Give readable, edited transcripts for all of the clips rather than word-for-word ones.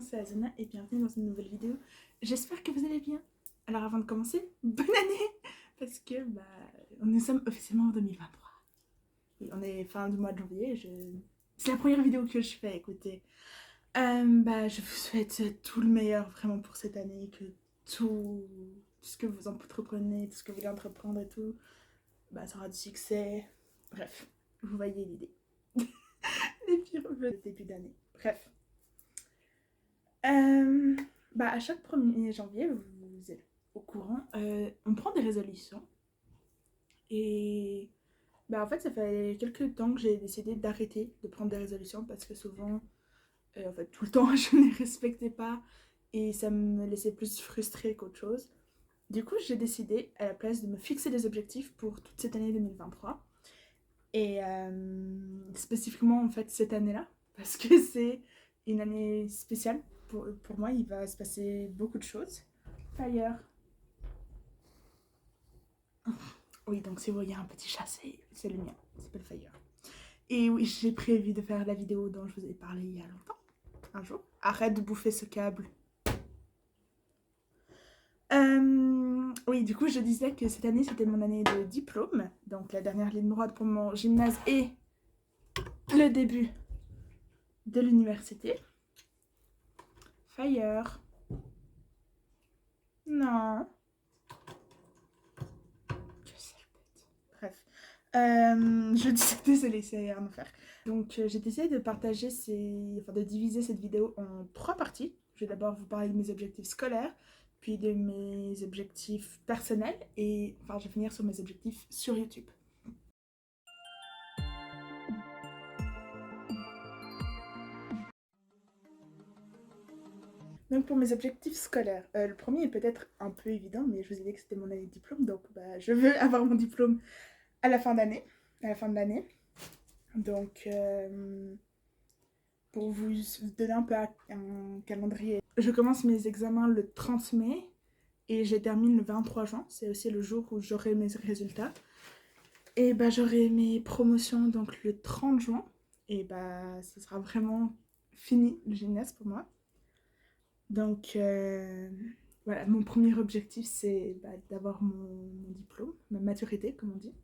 C'est Azana et bienvenue dans une nouvelle vidéo. J'espère que vous allez bien. Alors avant de commencer, bonne année parce que nous sommes officiellement en 2023. Oui, on est fin du mois de janvier. C'est la première vidéo que je fais, écoutez. Je vous souhaite tout le meilleur vraiment pour cette année, que tout ce que vous entreprenez, tout ce que vous voulez entreprendre et tout, ça aura du succès. Bref, vous voyez l'idée. Les pires vœux de début d'année. Bref. Euh, à chaque 1er janvier, vous êtes au courant, on prend des résolutions. Et en fait, ça fait quelques temps que j'ai décidé d'arrêter de prendre des résolutions parce que souvent, en fait, tout le temps, je ne les respectais pas et ça me laissait plus frustrée qu'autre chose. Du coup, j'ai décidé à la place de me fixer des objectifs pour toute cette année 2023 et spécifiquement en fait cette année-là parce que c'est une année spéciale pour moi. Il va se passer beaucoup de choses. Fire. Oui, donc si vous voyez un petit chat, c'est le mien. Il s'appelle Fire. Et oui, j'ai prévu de faire la vidéo dont je vous ai parlé il y a longtemps. Un jour. Arrête de bouffer ce câble. Oui, du coup, je disais que cette année, c'était mon année de diplôme. Donc, la dernière ligne droite pour mon gymnase et le début de l'université. Fire. Non. Bref. Je disais, désolée, c'est un enfer. Donc, j'ai décidé de partager de diviser cette vidéo en 3 parties. Je vais d'abord vous parler de mes objectifs scolaires, puis de mes objectifs personnels, et enfin, je vais finir sur mes objectifs sur YouTube. Donc, pour mes objectifs scolaires, le premier est peut-être un peu évident, mais je vous ai dit que c'était mon année de diplôme, donc je veux avoir mon diplôme à la fin d'année, à la fin de l'année. Donc, pour vous donner un peu un calendrier, je commence mes examens le 30 mai et je termine le 23 juin. C'est aussi le jour où j'aurai mes résultats. Et j'aurai mes promotions donc le 30 juin. Et ce sera vraiment fini le gymnase pour moi. Donc voilà, mon premier objectif c'est d'avoir mon diplôme, ma maturité comme on dit.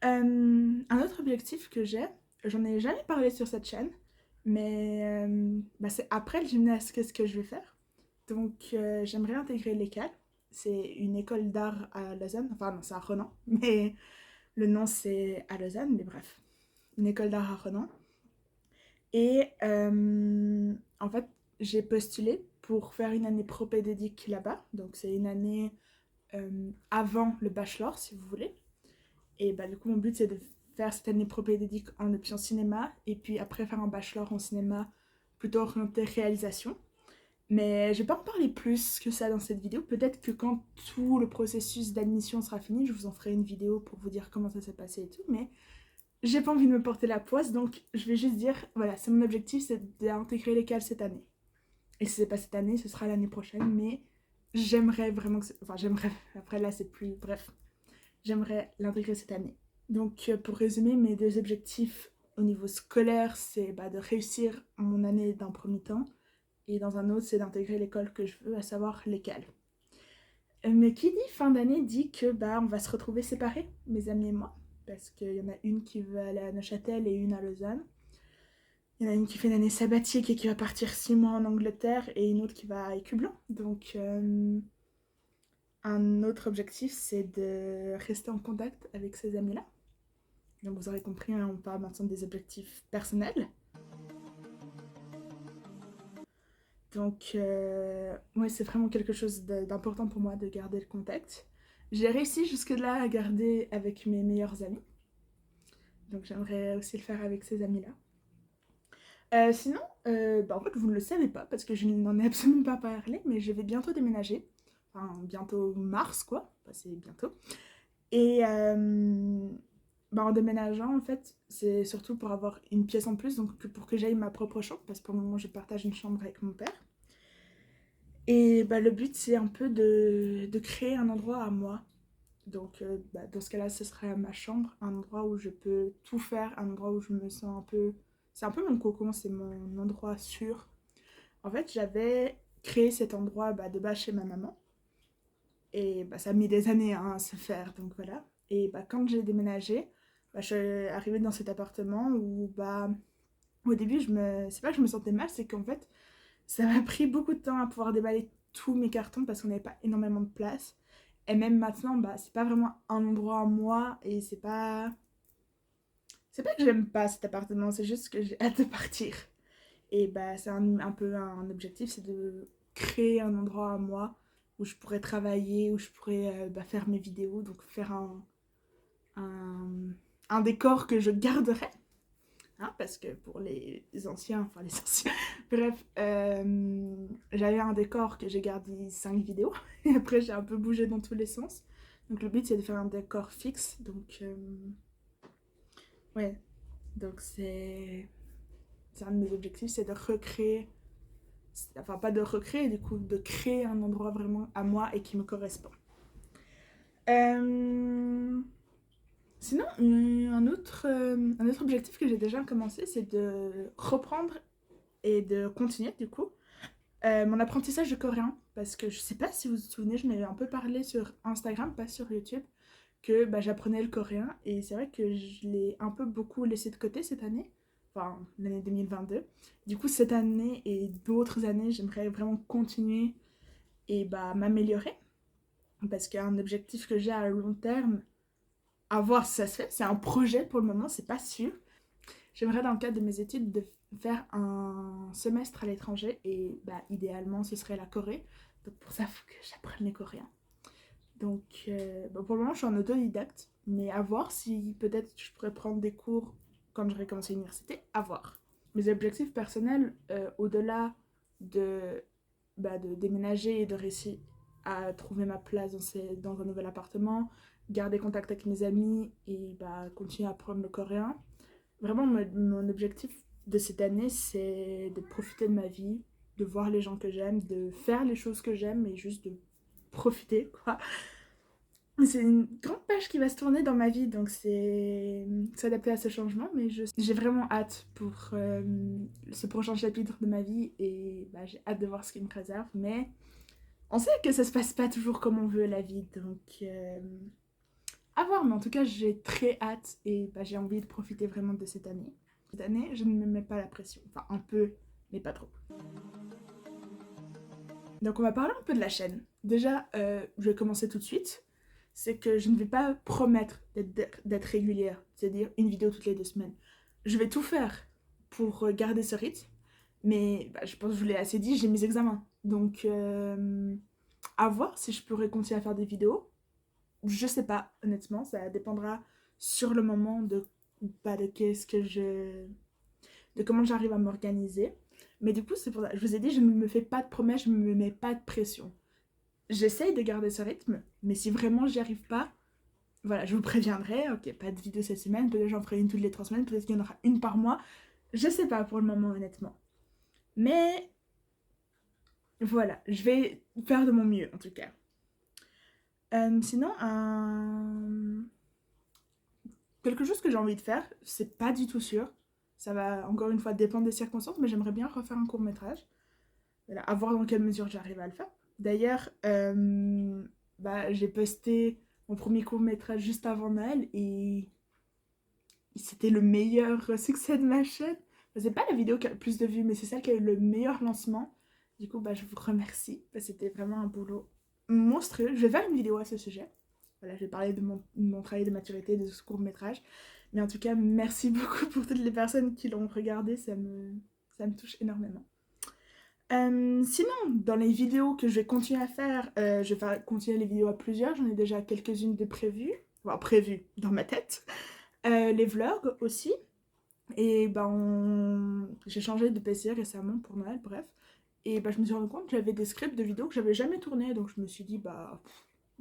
Un autre objectif que j'ai, j'en ai jamais parlé sur cette chaîne, mais c'est après le gymnase, qu'est-ce que je vais faire. Donc j'aimerais intégrer l'ECAL. C'est une école d'art à Lausanne, enfin non, c'est à Renan, mais le nom c'est à Lausanne, mais bref, une école d'art à Renan. Et en fait, j'ai postulé pour faire une année propédédique là-bas, donc c'est une année avant le bachelor si vous voulez. Et du coup, mon but, c'est de faire cette année propédédique en option cinéma et puis après faire un bachelor en cinéma plutôt orienté réalisation. Mais je vais pas en parler plus que ça dans cette vidéo. Peut-être que quand tout le processus d'admission sera fini, je vous en ferai une vidéo pour vous dire comment ça s'est passé et tout. Mais j'ai pas envie de me porter la poisse, donc je vais juste dire, voilà, c'est mon objectif, c'est d'intégrer l'école cette année. Et si c'est pas cette année, ce sera l'année prochaine. Mais j'aimerais vraiment que... Enfin, j'aimerais... Après là, c'est plus... Bref. J'aimerais l'intégrer cette année. Donc pour résumer, mes 2 objectifs au niveau scolaire, c'est de réussir mon année d'un premier temps et dans un autre, c'est d'intégrer l'école que je veux, à savoir l'ECAL. Mais qui dit fin d'année dit que on va se retrouver séparés, mes amis et moi, parce qu'il y en a une qui veut aller à Neuchâtel et une à Lausanne. Il y en a une qui fait une année sabbatique et qui va partir 6 mois en Angleterre et une autre qui va à Écublens. Donc un autre objectif, c'est de rester en contact avec ces amis-là. Donc vous aurez compris, on parle maintenant des objectifs personnels. Donc, ouais, c'est vraiment quelque chose d'important pour moi de garder le contact. J'ai réussi jusque-là à garder avec mes meilleurs amis. Donc, j'aimerais aussi le faire avec ces amis-là. Sinon, en fait, vous ne le savez pas parce que je n'en ai absolument pas parlé, mais je vais bientôt déménager. Enfin, bientôt mars, quoi. C'est bientôt. Et en déménageant, en fait, c'est surtout pour avoir une pièce en plus, donc pour que j'aille ma propre chambre, parce que pour le moment, je partage une chambre avec mon père. Et le but, c'est un peu de créer un endroit à moi. Donc, dans ce cas-là, ce serait ma chambre, un endroit où je peux tout faire, un endroit où je me sens un peu... C'est un peu mon cocon, c'est mon endroit sûr. En fait, j'avais créé cet endroit de base chez ma maman. Et ça a mis des années hein, à se faire, donc voilà. Et quand j'ai déménagé, je suis arrivée dans cet appartement où au début, c'est pas que je me sentais mal, c'est qu'en fait, ça m'a pris beaucoup de temps à pouvoir déballer tous mes cartons parce qu'on n'avait pas énormément de place. Et même maintenant, c'est pas vraiment un endroit à moi et c'est pas. C'est pas que j'aime pas cet appartement, c'est juste que j'ai hâte de partir. Et c'est un peu un objectif, c'est de créer un endroit à moi où je pourrais travailler, où je pourrais faire mes vidéos, donc faire un, un décor que je garderai. Hein, parce que pour les anciens, enfin les anciens, bref, j'avais un décor que j'ai gardé 5 vidéos, et après j'ai un peu bougé dans tous les sens. Donc le but c'est de faire un décor fixe, donc ouais, donc c'est un de mes objectifs, c'est de recréer, enfin pas de recréer, du coup de créer un endroit vraiment à moi et qui me correspond. Euh, Sinon, un autre objectif que j'ai déjà commencé, c'est de reprendre et de continuer du coup mon apprentissage de coréen. Parce que je sais pas si vous vous souvenez, je m'avais un peu parlé sur Instagram, pas sur YouTube, que j'apprenais le coréen. Et c'est vrai que je l'ai un peu beaucoup laissé de côté cette année, enfin l'année 2022. Du coup, cette année et d'autres années, j'aimerais vraiment continuer et m'améliorer. Parce qu'un objectif que j'ai à long terme, à voir si ça se fait, c'est un projet pour le moment, c'est pas sûr. J'aimerais dans le cadre de mes études de faire un semestre à l'étranger et idéalement ce serait la Corée. Donc pour ça, il faut que j'apprenne les coréens. Donc pour le moment, je suis en autodidacte, mais à voir si peut-être je pourrais prendre des cours quand j'aurai commencé l'université, à voir. Mes objectifs personnels, au-delà de, de déménager et de réussir à trouver ma place dans un nouvel appartement, garder contact avec mes amis et continuer à apprendre le coréen, vraiment, mon objectif de cette année, c'est de profiter de ma vie, de voir les gens que j'aime, de faire les choses que j'aime et juste de profiter, quoi. C'est une grande page qui va se tourner dans ma vie, donc c'est s'adapter à ce changement, mais j'ai vraiment hâte pour ce prochain chapitre de ma vie et j'ai hâte de voir ce qu'il me réserve, mais on sait que ça se passe pas toujours comme on veut la vie, donc à voir, mais en tout cas, j'ai très hâte et j'ai envie de profiter vraiment de cette année. Cette année, je ne me mets pas la pression. Enfin, un peu, mais pas trop. Donc, on va parler un peu de la chaîne. Déjà, je vais commencer tout de suite. C'est que je ne vais pas promettre d'être régulière, c'est-à-dire une vidéo toutes les 2 semaines. Je vais tout faire pour garder ce rythme, mais je pense que je vous l'ai assez dit, j'ai mes examens. Donc, à voir si je pourrais continuer à faire des vidéos. Je sais pas, honnêtement, ça dépendra sur le moment de qu'est-ce que de comment j'arrive à m'organiser. Mais du coup, c'est pour ça, je vous ai dit, je ne me fais pas de promesses, je ne me mets pas de pression. J'essaye de garder ce rythme, mais si vraiment j'y arrive pas, voilà, je vous préviendrai, ok, pas de vidéo cette semaine, peut-être j'en ferai une toutes les 3 semaines, peut-être qu'il y en aura une par mois. Je sais pas pour le moment, honnêtement. Mais voilà, je vais faire de mon mieux, en tout cas. Sinon, quelque chose que j'ai envie de faire, c'est pas du tout sûr. Ça va encore une fois dépendre des circonstances, mais j'aimerais bien refaire un court métrage. Voilà, à voir dans quelle mesure j'arrive à le faire. D'ailleurs, j'ai posté mon premier court métrage juste avant Noël et c'était le meilleur succès de ma chaîne. C'est pas la vidéo qui a le plus de vues, mais c'est celle qui a eu le meilleur lancement. Du coup, je vous remercie. C'était vraiment un boulot monstrueux. Je vais faire une vidéo à ce sujet. Voilà, je vais parler de mon travail de maturité, de ce court métrage. Mais en tout cas, merci beaucoup pour toutes les personnes qui l'ont regardé. Ça me touche énormément. Sinon, dans les vidéos que je vais continuer à faire, je vais continuer les vidéos à plusieurs. J'en ai déjà quelques-unes de prévues. Enfin, prévues dans ma tête. Les vlogs aussi. Et j'ai changé de PC récemment pour Noël, bref. Et je me suis rendu compte que j'avais des scripts de vidéos que j'avais jamais tournés. Donc je me suis dit,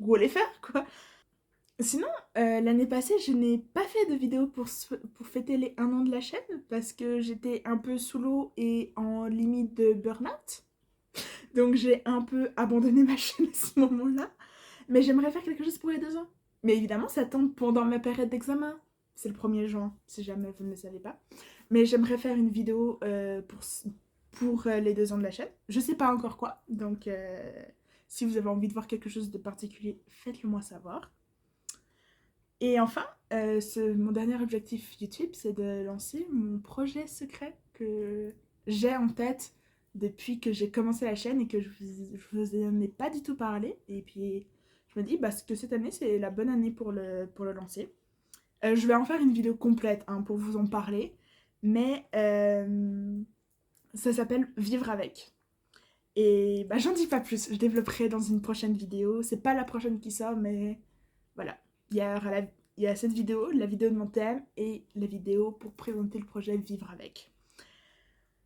go les faire, quoi. Sinon, l'année passée, je n'ai pas fait de vidéo pour fêter les 1 an de la chaîne parce que j'étais un peu sous l'eau et en limite de burn-out. Donc j'ai un peu abandonné ma chaîne à ce moment-là. Mais j'aimerais faire quelque chose pour les 2 ans. Mais évidemment, ça tombe pendant ma période d'examen. C'est le 1er juin, si jamais vous ne le savez pas. Mais j'aimerais faire une vidéo pour les 2 ans de la chaîne. Je sais pas encore quoi, donc si vous avez envie de voir quelque chose de particulier, faites-le moi savoir. Et enfin, mon dernier objectif YouTube, c'est de lancer mon projet secret que j'ai en tête depuis que j'ai commencé la chaîne et que je vous en ai pas du tout parlé. Et puis, je me dis que cette année, c'est la bonne année pour le lancer. Je vais en faire une vidéo complète hein, pour vous en parler, mais ça s'appelle Vivre avec. Et j'en dis pas plus, je développerai dans une prochaine vidéo. C'est pas la prochaine qui sort, mais voilà. Il y a, il y a cette vidéo, la vidéo de mon thème et la vidéo pour présenter le projet Vivre avec.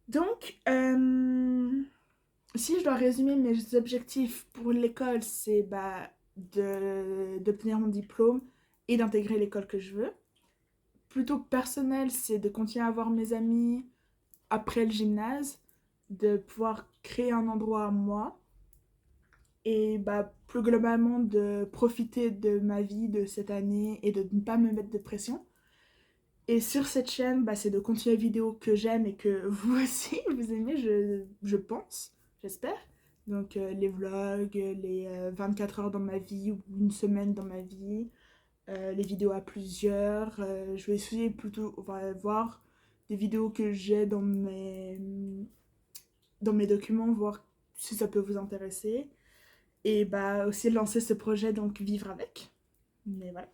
Donc, si je dois résumer mes objectifs pour l'école, c'est d'obtenir mon diplôme et d'intégrer l'école que je veux. Plutôt personnel, c'est de continuer à voir mes amis après le gymnase, de pouvoir créer un endroit à moi et plus globalement de profiter de ma vie de cette année et de ne pas me mettre de pression. Et sur cette chaîne, c'est de continuer les vidéos que j'aime et que vous aussi vous aimez, je pense, j'espère. Donc les vlogs, les 24 heures dans ma vie ou une semaine dans ma vie, les vidéos à plusieurs. Je vais essayer plutôt voir des vidéos que j'ai dans mes documents, voir si ça peut vous intéresser. Et aussi lancer ce projet, donc Vivre avec. Mais voilà.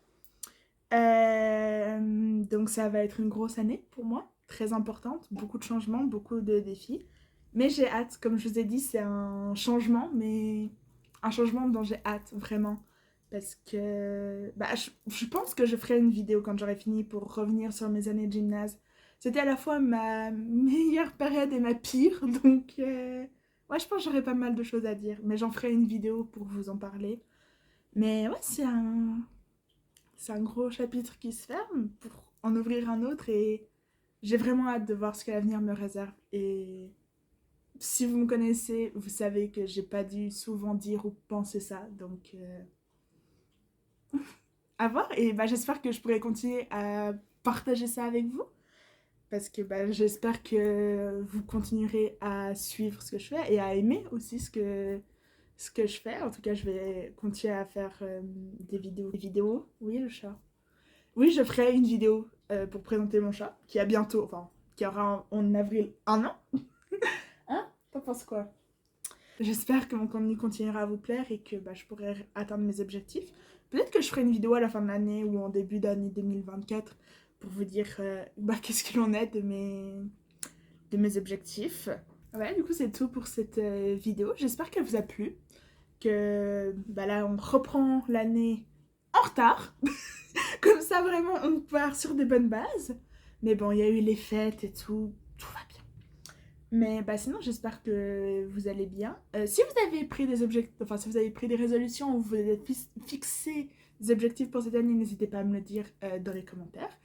Donc ça va être une grosse année pour moi, très importante, beaucoup de changements, beaucoup de défis. Mais j'ai hâte, comme je vous ai dit, c'est un changement, mais un changement dont j'ai hâte vraiment. Parce que je pense que je ferai une vidéo quand j'aurai fini pour revenir sur mes années de gymnase. C'était à la fois ma meilleure période et ma pire, donc ouais, je pense que j'aurai pas mal de choses à dire. Mais j'en ferai une vidéo pour vous en parler. Mais ouais, c'est un gros chapitre qui se ferme pour en ouvrir un autre et j'ai vraiment hâte de voir ce que l'avenir me réserve. Et si vous me connaissez, vous savez que j'ai pas dû souvent dire ou penser ça, donc à voir. Et j'espère que je pourrai continuer à partager ça avec vous parce que j'espère que vous continuerez à suivre ce que je fais et à aimer aussi ce que je fais. En tout cas, je vais continuer à faire des vidéos. Des vidéos. Oui, le chat. Oui, je ferai une vidéo pour présenter mon chat, qui aura en avril 1 an. Hein? T'en penses quoi? J'espère que mon contenu continuera à vous plaire et que je pourrai atteindre mes objectifs. Peut-être que je ferai une vidéo à la fin de l'année ou en début d'année 2024 pour vous dire qu'est-ce qu'il en est de mes objectifs. Ouais, du coup, c'est tout pour cette vidéo. J'espère qu'elle vous a plu. Que là, on reprend l'année en retard. Comme ça, vraiment, on part sur des bonnes bases. Mais bon, il y a eu les fêtes et tout. Tout va bien. Mais sinon, j'espère que vous allez bien. Si vous avez pris des objectifs, enfin, si vous avez pris des résolutions ou vous avez fixé des objectifs pour cette année, n'hésitez pas à me le dire dans les commentaires.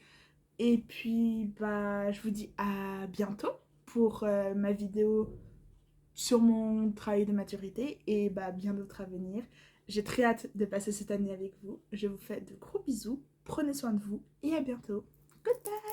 Et puis, je vous dis à bientôt pour ma vidéo sur mon travail de maturité et bien d'autres à venir. J'ai très hâte de passer cette année avec vous. Je vous fais de gros bisous. Prenez soin de vous et à bientôt. Goodbye!